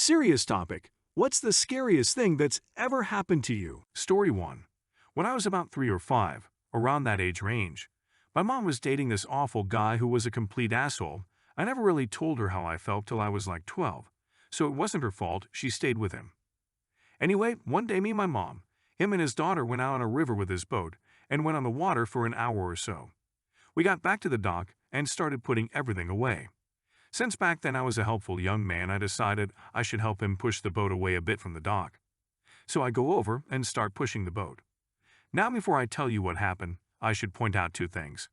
Serious topic. What's the scariest thing that's ever happened to you? Story 1. When I was about 3 or 5, around that age range, my mom was dating this awful guy who was a complete asshole. I never really told her how I felt till I was like 12, so it wasn't her fault she stayed with him. Anyway, one day me and my mom, him and his daughter went out on a river with his boat and went on the water for an hour or so. We got back to the dock and started putting everything away. Since back then I was a helpful young man, I decided I should help him push the boat away a bit from the dock. So I go over and start pushing the boat. Now before I tell you what happened, I should point out two things.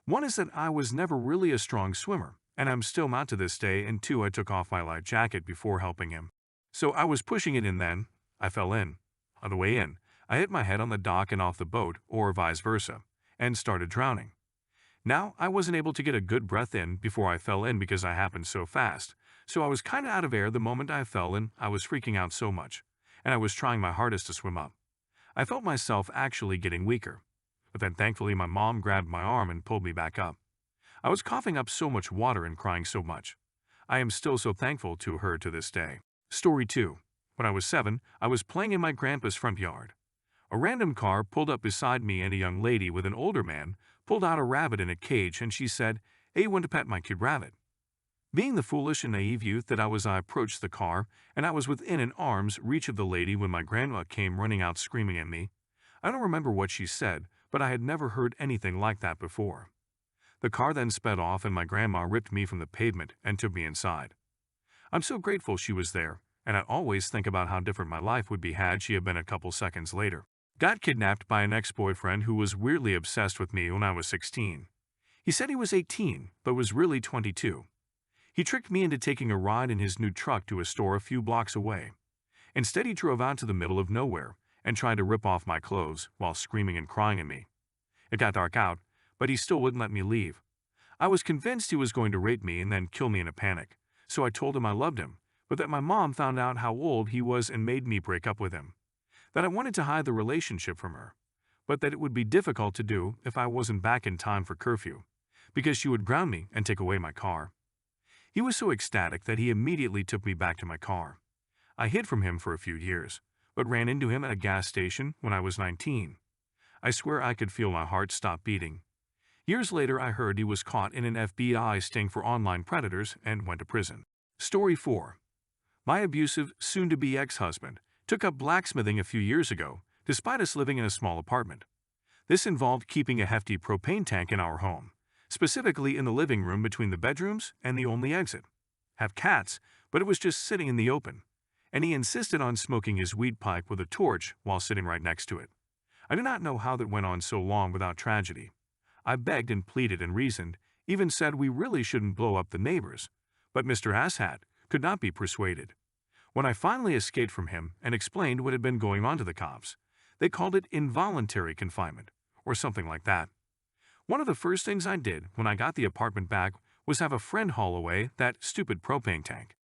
One is that I was never really a strong swimmer, and I'm still not to this day, and two, I took off my life jacket before helping him. So I was pushing it and then I fell in. On the way in, I hit my head on the dock and off the boat, or vice versa, and started drowning. Now, I wasn't able to get a good breath in before I fell in because I happened so fast, so I was kinda out of air the moment I fell in. I was freaking out so much, and I was trying my hardest to swim up. I felt myself actually getting weaker, but then thankfully my mom grabbed my arm and pulled me back up. I was coughing up so much water and crying so much. I am still so thankful to her to this day. Story 2. When I was 7, I was playing in my grandpa's front yard. A random car pulled up beside me and a young lady with an older man pulled out a rabbit in a cage and she said, "Hey, you want to pet my cute rabbit?" Being the foolish and naive youth that I approached the car and I was within an arm's reach of the lady when my grandma came running out screaming at me. I don't remember what she said, but I had never heard anything like that before. The car then sped off and my grandma ripped me from the pavement and took me inside. I'm so grateful she was there, and I always think about how different my life would be had she had been a couple seconds later. Got kidnapped by an ex-boyfriend who was weirdly obsessed with me when I was 16. He said he was 18, but was really 22. He tricked me into taking a ride in his new truck to a store a few blocks away. Instead, he drove out to the middle of nowhere and tried to rip off my clothes while screaming and crying at me. It got dark out, but he still wouldn't let me leave. I was convinced he was going to rape me and then kill me in a panic, so I told him I loved him, but that my mom found out how old he was and made me break up with him. That I wanted to hide the relationship from her, but that it would be difficult to do if I wasn't back in time for curfew, because she would ground me and take away my car. He was so ecstatic that he immediately took me back to my car. I hid from him for a few years, but ran into him at a gas station when I was 19. I swear I could feel my heart stop beating. Years later, I heard he was caught in an FBI sting for online predators and went to prison. Story 4. My abusive, soon-to-be ex-husband took up blacksmithing a few years ago, despite us living in a small apartment. This involved keeping a hefty propane tank in our home, specifically in the living room between the bedrooms and the only exit. Have cats, but it was just sitting in the open, and he insisted on smoking his weed pipe with a torch while sitting right next to it. I do not know how that went on so long without tragedy. I begged and pleaded and reasoned, even said we really shouldn't blow up the neighbors, but Mr. Asshat could not be persuaded. When I finally escaped from him and explained what had been going on to the cops, they called it involuntary confinement, or something like that. One of the first things I did when I got the apartment back was have a friend haul away that stupid propane tank.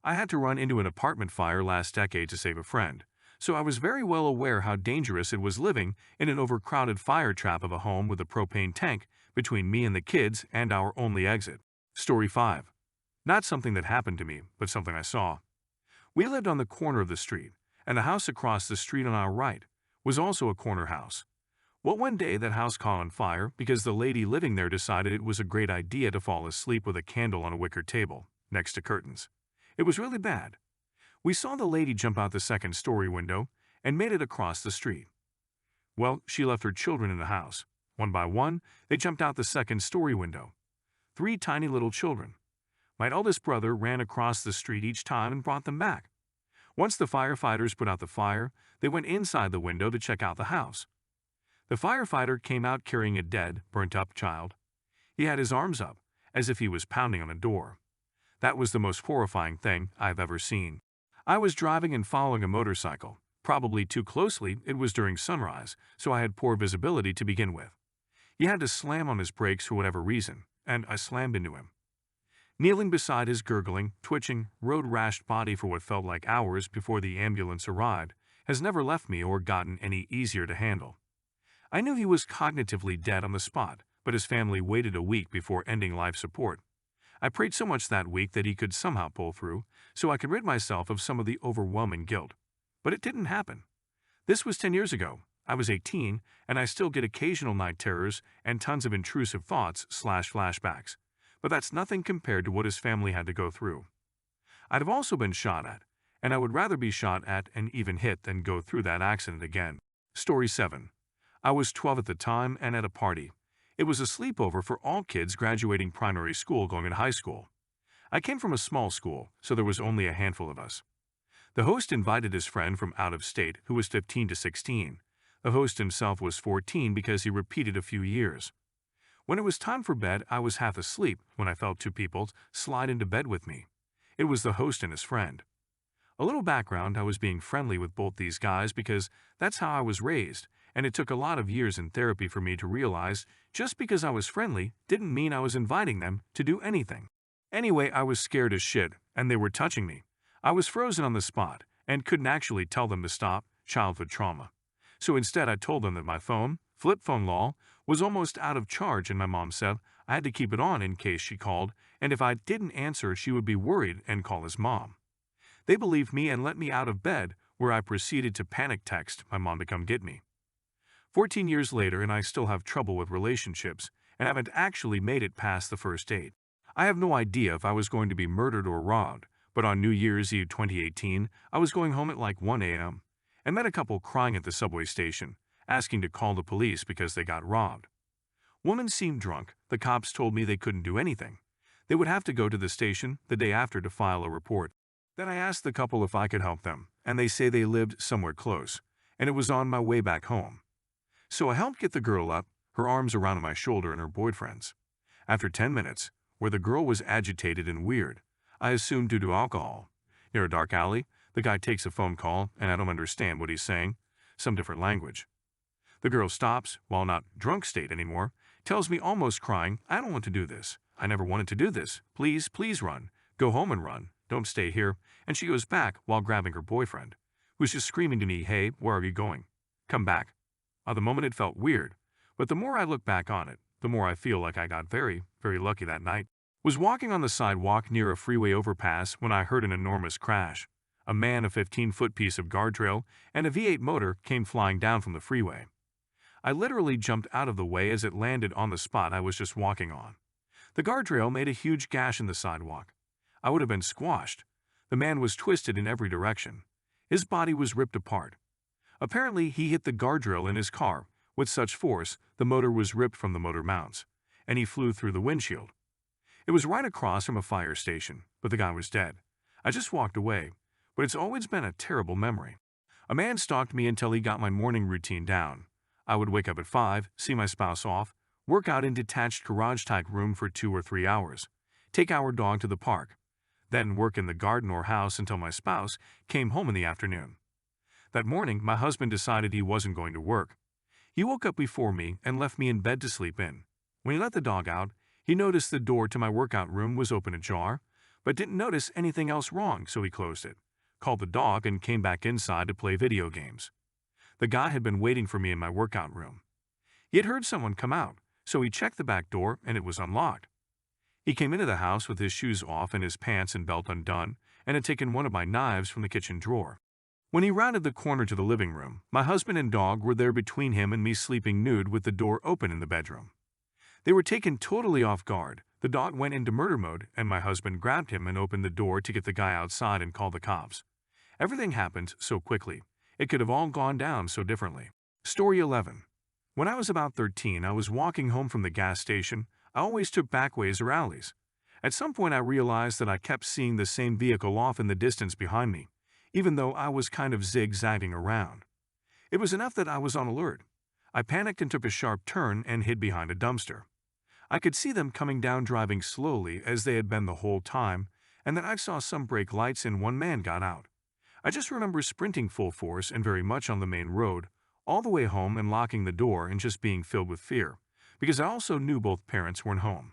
I had to run into an apartment fire last decade to save a friend, so I was very well aware how dangerous it was living in an overcrowded fire trap of a home with a propane tank between me and the kids and our only exit. Story 5. Not something that happened to me, but something I saw. We lived on the corner of the street, and the house across the street on our right was also a corner house. Well, one day that house caught on fire because the lady living there decided it was a great idea to fall asleep with a candle on a wicker table next to curtains. It was really bad. We saw the lady jump out the second-story window and made it across the street. Well, she left her children in the house. One by one, they jumped out the second-story window. 3 tiny little children. My eldest brother ran across the street each time and brought them back. Once the firefighters put out the fire, they went inside the window to check out the house. The firefighter came out carrying a dead, burnt-up child. He had his arms up, as if he was pounding on a door. That was the most horrifying thing I've ever seen. I was driving and following a motorcycle. Probably too closely, it was during sunrise, so I had poor visibility to begin with. He had to slam on his brakes for whatever reason, and I slammed into him. Kneeling beside his gurgling, twitching, road-rashed body for what felt like hours before the ambulance arrived has never left me or gotten any easier to handle. I knew he was cognitively dead on the spot, but his family waited a week before ending life support. I prayed so much that week that he could somehow pull through, so I could rid myself of some of the overwhelming guilt. But it didn't happen. This was 10 years ago. I was 18, and I still get occasional night terrors and tons of intrusive thoughts/flashbacks. But that's nothing compared to what his family had to go through. I'd have also been shot at, and I would rather be shot at and even hit than go through that accident again. Story 7. I was 12 at the time and at a party. It was a sleepover for all kids graduating primary school going into high school. I came from a small school, so there was only a handful of us. The host invited his friend from out of state who was 15 to 16. The host himself was 14 because he repeated a few years. When it was time for bed, I was half asleep when I felt two people slide into bed with me. It was the host and his friend. A little background, I was being friendly with both these guys because that's how I was raised, and it took a lot of years in therapy for me to realize just because I was friendly didn't mean I was inviting them to do anything. Anyway, I was scared as shit, and they were touching me. I was frozen on the spot and couldn't actually tell them to stop, childhood trauma. So instead I told them that my phone, flip phone lol, was almost out of charge and my mom said I had to keep it on in case she called, and if I didn't answer she would be worried and call his mom. They believed me and let me out of bed, where I proceeded to panic text my mom to come get me. 14 years later and I still have trouble with relationships and haven't actually made it past the first date. I have no idea if I was going to be murdered or robbed, but on New Year's Eve 2018, I was going home at like 1 a.m. and met a couple crying at the subway station, asking to call the police because they got robbed. Woman seemed drunk. The cops told me they couldn't do anything. They would have to go to the station the day after to file a report. Then I asked the couple if I could help them, and they say they lived somewhere close, and it was on my way back home. So I helped get the girl up, her arms around my shoulder and her boyfriend's. After 10 minutes, where the girl was agitated and weird, I assumed due to alcohol. Near a dark alley, the guy takes a phone call, and I don't understand what he's saying, some different language. The girl stops, while not drunk state anymore, tells me almost crying, I don't want to do this. I never wanted to do this. Please, please run. Go home and run. Don't stay here. And she goes back while grabbing her boyfriend, who's just screaming to me, hey, where are you going? Come back. At the moment it felt weird, but the more I look back on it, the more I feel like I got very, very lucky that night. Was walking on the sidewalk near a freeway overpass when I heard an enormous crash. A man, a 15-foot piece of guardrail, and a V8 motor came flying down from the freeway. I literally jumped out of the way as it landed on the spot I was just walking on. The guardrail made a huge gash in the sidewalk. I would have been squashed. The man was twisted in every direction. His body was ripped apart. Apparently, he hit the guardrail in his car with such force the motor was ripped from the motor mounts, and he flew through the windshield. It was right across from a fire station, but the guy was dead. I just walked away, but it's always been a terrible memory. A man stalked me until he got my morning routine down. I would wake up at 5, see my spouse off, work out in detached garage-type room for 2 or 3 hours, take our dog to the park, then work in the garden or house until my spouse came home in the afternoon. That morning, my husband decided he wasn't going to work. He woke up before me and left me in bed to sleep in. When he let the dog out, he noticed the door to my workout room was open ajar, but didn't notice anything else wrong, so he closed it, called the dog, and came back inside to play video games. The guy had been waiting for me in my workout room. He had heard someone come out, so he checked the back door and it was unlocked. He came into the house with his shoes off and his pants and belt undone, and had taken one of my knives from the kitchen drawer. When he rounded the corner to the living room, my husband and dog were there between him and me, sleeping nude with the door open in the bedroom. They were taken totally off guard. The dog went into murder mode, and my husband grabbed him and opened the door to get the guy outside and call the cops. Everything happened so quickly. It could have all gone down so differently. Story 11. When I was about 13, I was walking home from the gas station. I always took backways or alleys. At some point I realized that I kept seeing the same vehicle off in the distance behind me, even though I was kind of zigzagging around. It was enough that I was on alert. I panicked and took a sharp turn and hid behind a dumpster. I could see them coming down, driving slowly as they had been the whole time, and then I saw some brake lights and one man got out. I just remember sprinting full force and very much on the main road, all the way home and locking the door and just being filled with fear, because I also knew both parents weren't home.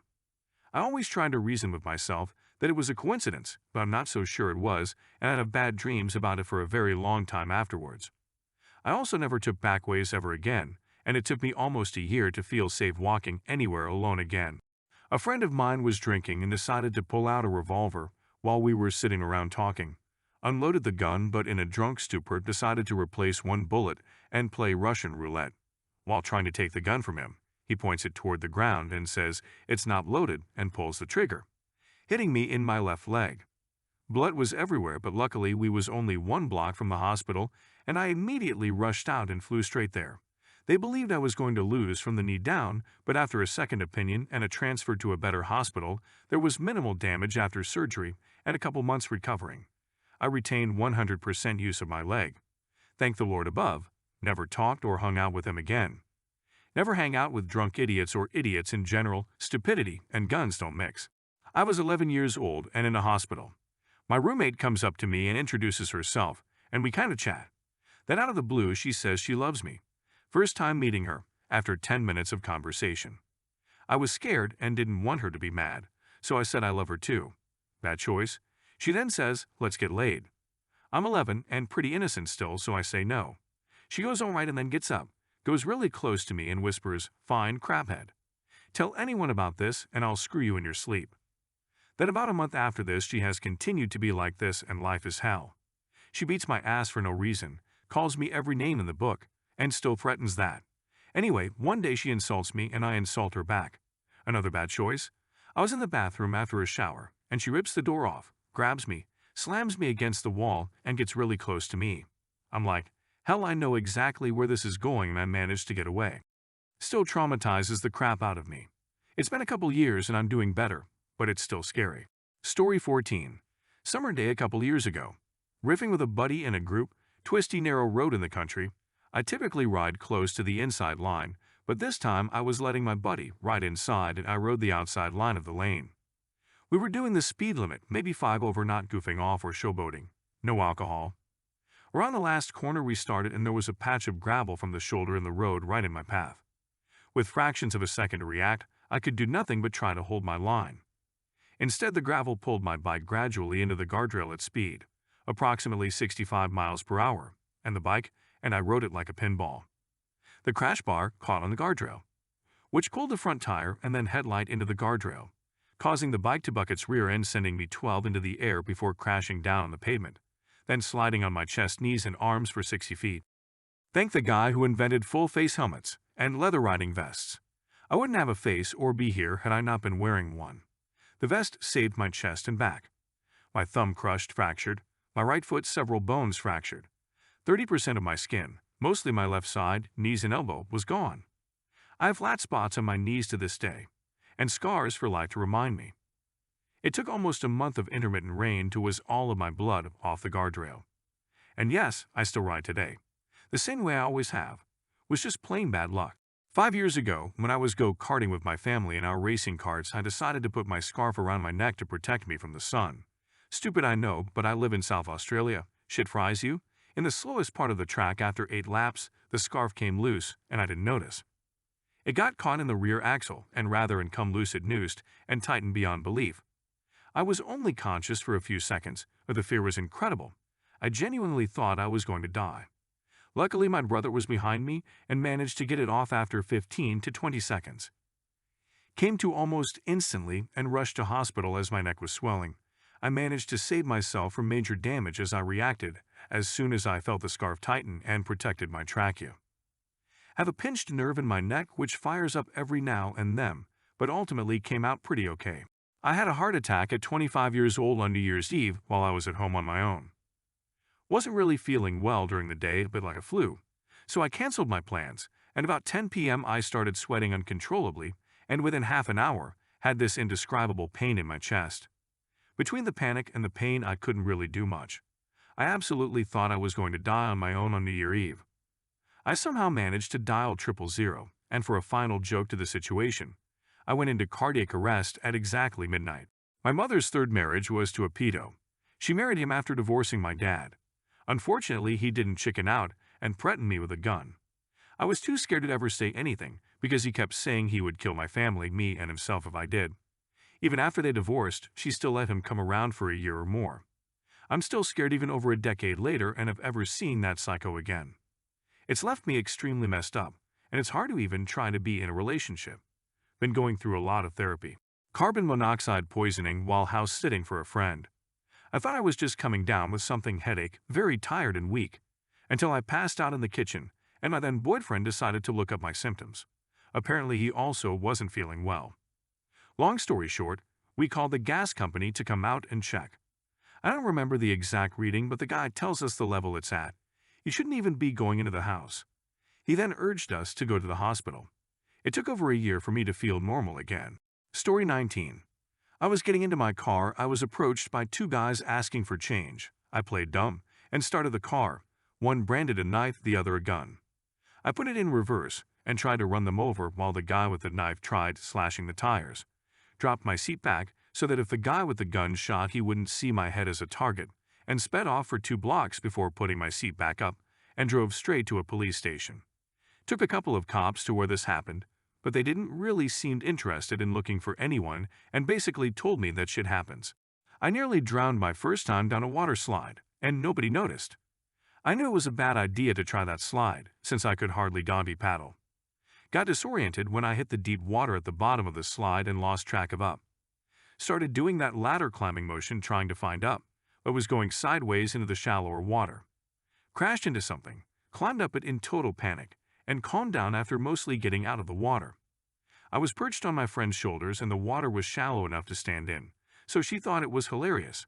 I always tried to reason with myself that it was a coincidence, but I'm not so sure it was, and I'd have bad dreams about it for a very long time afterwards. I also never took backways ever again, and it took me almost a year to feel safe walking anywhere alone again. A friend of mine was drinking and decided to pull out a revolver, while we were sitting around talking. Unloaded the gun, but in a drunk stupor decided to replace one bullet and play Russian roulette. While trying to take the gun from him, he points it toward the ground and says it's not loaded and pulls the trigger, hitting me in my left leg. Blood was everywhere, but luckily we was only 1 block from the hospital, and I immediately rushed out and flew straight there. They believed I was going to lose from the knee down, but after a second opinion and a transfer to a better hospital, there was minimal damage after surgery and a couple months recovering. I retained 100% use of my leg. Thank the Lord above, never talked or hung out with him again. Never hang out with drunk idiots or idiots in general. Stupidity and guns don't mix. I was 11 years old and in a hospital. My roommate comes up to me and introduces herself, and we kind of chat. Then out of the blue she says she loves me. First time meeting her, after 10 minutes of conversation. I was scared and didn't want her to be mad, so I said I love her too. Bad choice. She then says, let's get laid. I'm 11 and pretty innocent still, so I say no. She goes all right and then gets up, goes really close to me and whispers, fine, crabhead. Tell anyone about this and I'll screw you in your sleep. Then about a month after this, she has continued to be like this and life is hell. She beats my ass for no reason, calls me every name in the book, and still threatens that. Anyway, one day she insults me and I insult her back. Another bad choice. I was in the bathroom after a shower, and she rips the door off, grabs me, slams me against the wall, and gets really close to me. I'm like, hell, I know exactly where this is going, and I managed to get away. Still traumatizes the crap out of me. It's been a couple years and I'm doing better, but it's still scary. Story 14. Summer day a couple years ago. Riffing with a buddy in a group, twisty narrow road in the country. I typically ride close to the inside line, but this time I was letting my buddy ride inside and I rode the outside line of the lane. We were doing the speed limit, maybe 5 over, not goofing off or showboating. No alcohol. Around the last corner we started and there was a patch of gravel from the shoulder in the road right in my path. With fractions of a second to react, I could do nothing but try to hold my line. Instead, the gravel pulled my bike gradually into the guardrail at speed, approximately 65 miles per hour, and I rode it like a pinball. The crash bar caught on the guardrail, which pulled the front tire and then headlight into the guardrail, causing the bike to buck its rear end, sending me 12 into the air before crashing down on the pavement, then sliding on my chest, knees, and arms for 60 feet. Thank the guy who invented full-face helmets and leather riding vests. I wouldn't have a face or be here had I not been wearing one. The vest saved my chest and back. My thumb crushed, fractured, my right foot several bones fractured. 30% of my skin, mostly my left side, knees and elbow, was gone. I have flat spots on my knees to this day, and scars for life to remind me. It took almost a month of intermittent rain to whiz all of my blood off the guardrail. And yes, I still ride today. The same way I always have. Was just plain bad luck. 5 years ago, when I was go-karting with my family in our racing carts, I decided to put my scarf around my neck to protect me from the sun. Stupid, I know, but I live in South Australia. Shit fries you. In the slowest part of the track, after 8 laps, the scarf came loose, and I didn't notice. It got caught in the rear axle, and rather than come loose it noosed and tightened beyond belief. I was only conscious for a few seconds, but the fear was incredible. I genuinely thought I was going to die. Luckily, my brother was behind me and managed to get it off after 15 to 20 seconds. Came to almost instantly and rushed to hospital as my neck was swelling. I managed to save myself from major damage as I reacted as soon as I felt the scarf tighten and protected my trachea. Have a pinched nerve in my neck which fires up every now and then, but ultimately came out pretty okay. I had a heart attack at 25 years old on New Year's Eve while I was at home on my own. Wasn't really feeling well during the day, but like a flu, so I canceled my plans, and about 10 p.m. I started sweating uncontrollably, and within half an hour, had this indescribable pain in my chest. Between the panic and the pain, I couldn't really do much. I absolutely thought I was going to die on my own on New Year's Eve. I somehow managed to dial 000, and for a final joke to the situation, I went into cardiac arrest at exactly midnight. My mother's third marriage was to a pedo. She married him after divorcing my dad. Unfortunately, he didn't chicken out and threatened me with a gun. I was too scared to ever say anything because he kept saying he would kill my family, me, and himself if I did. Even after they divorced, she still let him come around for a year or more. I'm still scared even over a decade later and of ever seeing that psycho again. It's left me extremely messed up, and it's hard to even try to be in a relationship. Been going through a lot of therapy. Carbon monoxide poisoning while house sitting for a friend. I thought I was just coming down with something headache, very tired and weak, until I passed out in the kitchen and my then boyfriend decided to look up my symptoms. Apparently he also wasn't feeling well. Long story short, we called the gas company to come out and check. I don't remember the exact reading, but the guy tells us the level it's at. You shouldn't even be going into the house. He then urged us to go to the hospital. It took over a year for me to feel normal again. Story 19. I was getting into my car. I was approached by two guys asking for change. I played dumb and started the car. One branded a knife, the other a gun. I put it in reverse and tried to run them over while the guy with the knife tried slashing the tires. Dropped my seat back so that if the guy with the gun shot, he wouldn't see my head as a target, and sped off for 2 blocks before putting my seat back up and drove straight to a police station. Took a couple of cops to where this happened, but they didn't really seem interested in looking for anyone and basically told me that shit happens. I nearly drowned my first time down a water slide, and nobody noticed. I knew it was a bad idea to try that slide, since I could hardly doggy paddle. Got disoriented when I hit the deep water at the bottom of the slide and lost track of up. Started doing that ladder climbing motion trying to find up, but was going sideways into the shallower water. Crashed into something, climbed up it in total panic, and calmed down after mostly getting out of the water. I was perched on my friend's shoulders and the water was shallow enough to stand in, so she thought it was hilarious.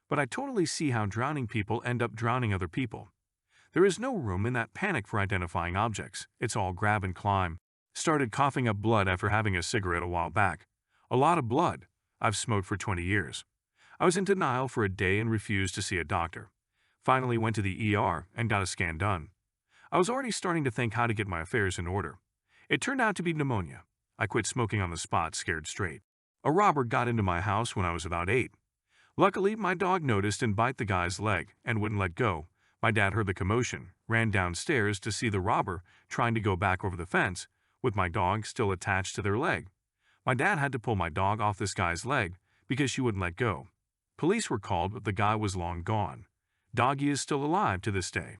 But I totally see how drowning people end up drowning other people. There is no room in that panic for identifying objects. It's all grab and climb. Started coughing up blood after having a cigarette a while back. A lot of blood. I've smoked for 20 years. I was in denial for a day and refused to see a doctor. Finally went to the ER and got a scan done. I was already starting to think how to get my affairs in order. It turned out to be pneumonia. I quit smoking on the spot, scared straight. A robber got into my house when I was about 8. Luckily, my dog noticed and bit the guy's leg and wouldn't let go. My dad heard the commotion, ran downstairs to see the robber trying to go back over the fence, with my dog still attached to their leg. My dad had to pull my dog off this guy's leg because she wouldn't let go. Police were called, but the guy was long gone. Doggy is still alive to this day.